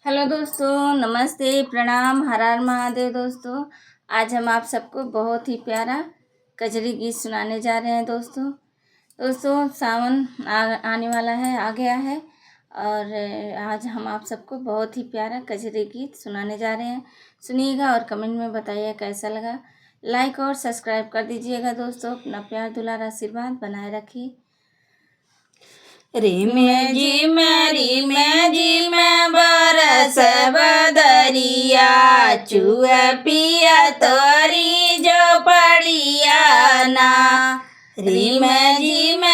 Hello दोस्तों, नमस्ते, प्रणाम, हर हर महादेव। दोस्तों आज हम आप सबको बहुत ही प्यारा कजरी गीत सुनाने जा रहे हैं। दोस्तों सावन आने वाला है, आ गया है और आज हम आप सबको बहुत ही प्यारा कजरी गीत सुनाने जा रहे हैं। सुनिएगा और कमेंट में बताइए कैसा लगा। लाइक और सब्सक्राइब कर दीजिएगा। दोस्तों अपना प्यार दुलार आशीर्वाद बनाए रखिए। रिम झिम बरस बदरिया, चुआ पिया तोरी जो पड़िया ना। रिम झिम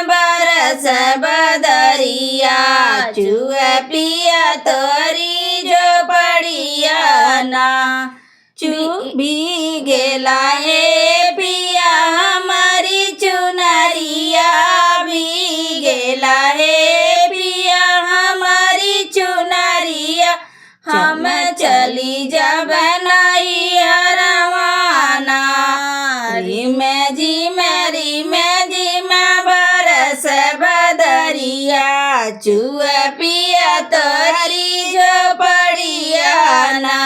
बरस बदरिया, चुआ पिया तोरी जो पड़िया ना। चुभी गेला हे पिया हमारी चुनरिया, गेला हे पिया हमारी चुनरिया। हम चली जब नैया रवाना। रिम झिम बरस बदरिया, चुआ पिया तोरी जो पड़िया ना।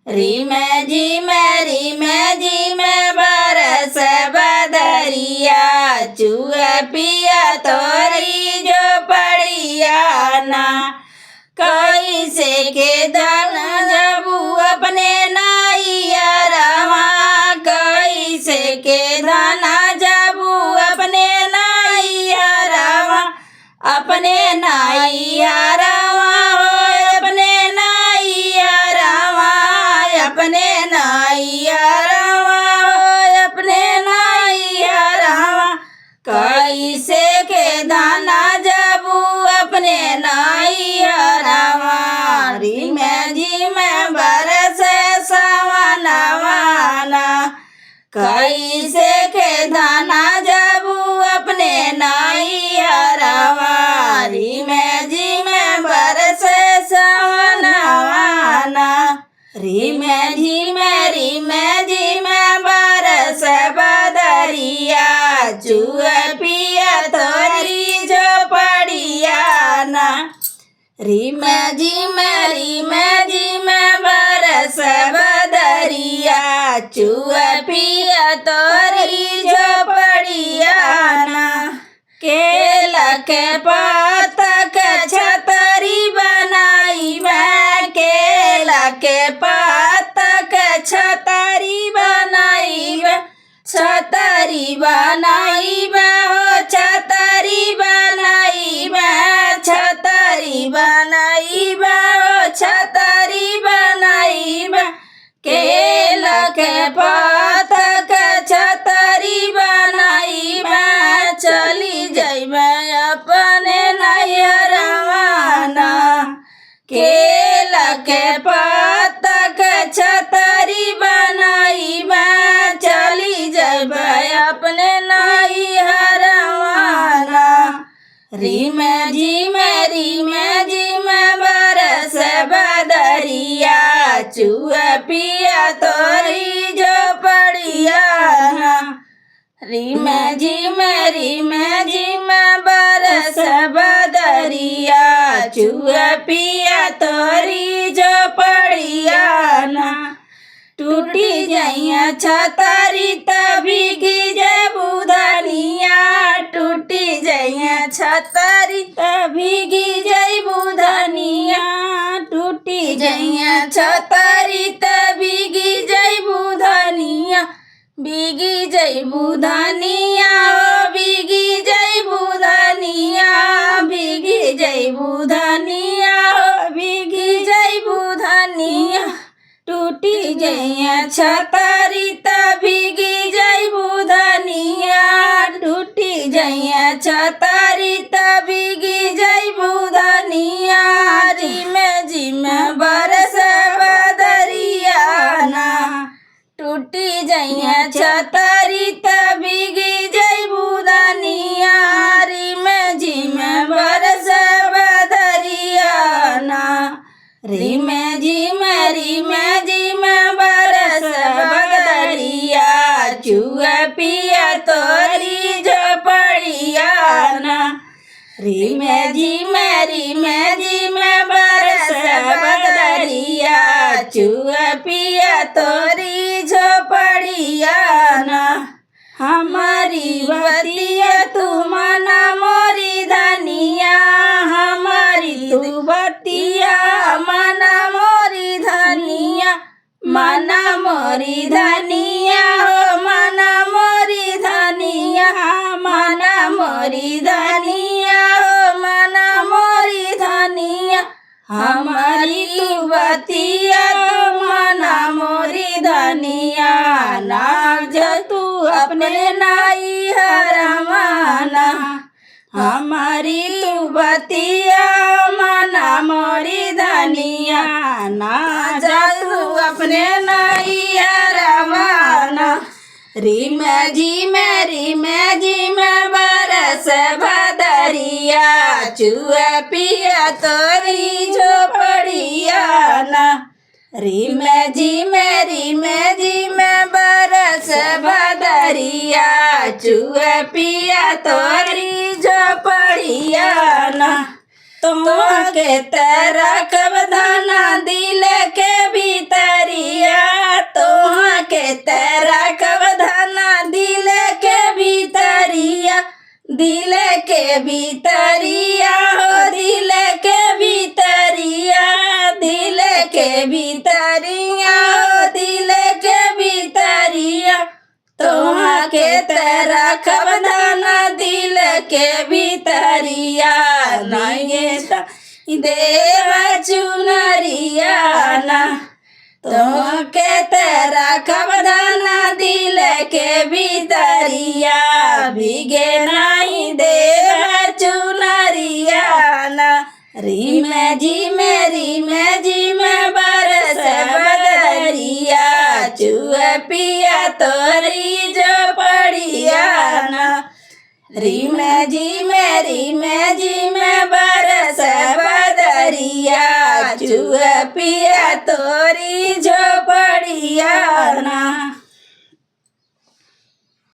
रिम झिम बरस बदरिया, चुआ पिया तोरी जो पड़िया ना। कैसे के धन जबू अपने नैया रवा, कैसे के धन जबू अपने नैया रवा। अपने नैया रवा अपने नैया रवा, अपने नैया रवा अपने नैया रवा। कैसे के दाना जबू अपने नैया रवा। रिम झिम बरस सवनवाना, कैसे के दाना जबू अपने नैया रवा। रिम झिम बरस सवनवाना। रिम झिम बरस बदरिया, चुआ पिया तोरी जो पड़िया ना। रिम झिम बरस बदरिया, चुआ पिया तोरी जो पड़िया ना। केला के पातक छतरी बनाई मैं, केला के पातक छतरी बनाई मैं। छतरी बनाई मैं हो छतरी बनाई मैं, छतरी बनाई मैं हो छतरी बनाई मैं। केला के पातक छतरी बनाई मैं, चली जाई मैं अपने नैया रवाना। केला के पातक छतरी बनाई मैं, चली जाई मैं अपने नैया रवाना। रिम झिम बरस बदरिया, चुआ पिया तोरी जो पड़िया ना। रिम झिम बरस बदरिया, चुआ पिया तोरी जो पड़िया ना। टूटी जइया छतरी तभी की जय बुधनिया, टूटी जइया छतरी तभी की जय बुधनिया। टूटी जइया छतरी तभी की जय बुधनिया। बिगी जय बुधनिया ओ बिगी जय बुधनिया, बिगी जय बुधनिया ओ बिगी जय बुधनिया। टूटी जइया छतरी तभी जय बुधनिया, टूटी जइया छतरी तभी जय बुधनिया। रिम झिम बरस बदरिया ना, टूटी जइया छतरी तभी जय बुधनिया। रिम झिम बरस बदरिया ना। रिम झिम बरस बदरिया, चुआ पिया तोरी जो पड़िया ना। रिम झिम पिया तोरी झोपड़िया ना हमारी बतिया तू माना मोरी धनिया हमारी तू बतिया माना मोरी धनिया माना मोरी धनिया हो माना मोरी धनिया माना मोरी धनिया हो माना मोरी धनिया हमारी तू बतिया तू माना मोरी धनिया नाग जो तू अपने नाई हरमाना हमारी तू बतिया माना मोरी धनिया ना जा तू अपने नाई हरमाना रिम जी में बरस भदरिया चुआ पिया तोरी झोपड़िया ना रिम जी में बरस भदरिया चुआ पिया तोरी झोपड़िया ना तुम के तेरा कब दाना दिल के भीतरिया तुम के तेरा कब दाना दिल के भीतरिया दिल के भीतरिया हो दिल के भीतरिया दिल के भीतरिया हो दिल के भीतरिया तुम के तेरा कब दाना दिल के भीतरिया नहीं देव चुनरिया ना तुम के तेरा कब दाना दिल के भीतरिया भीगे नहीं देव चुनरिया ना रिम जी में बरस बदरिया चुआ पिया तोरी झोपड़िया ना रिम जी में बरस बदरिया चुआ पिया तोरी झोपड़िया ना।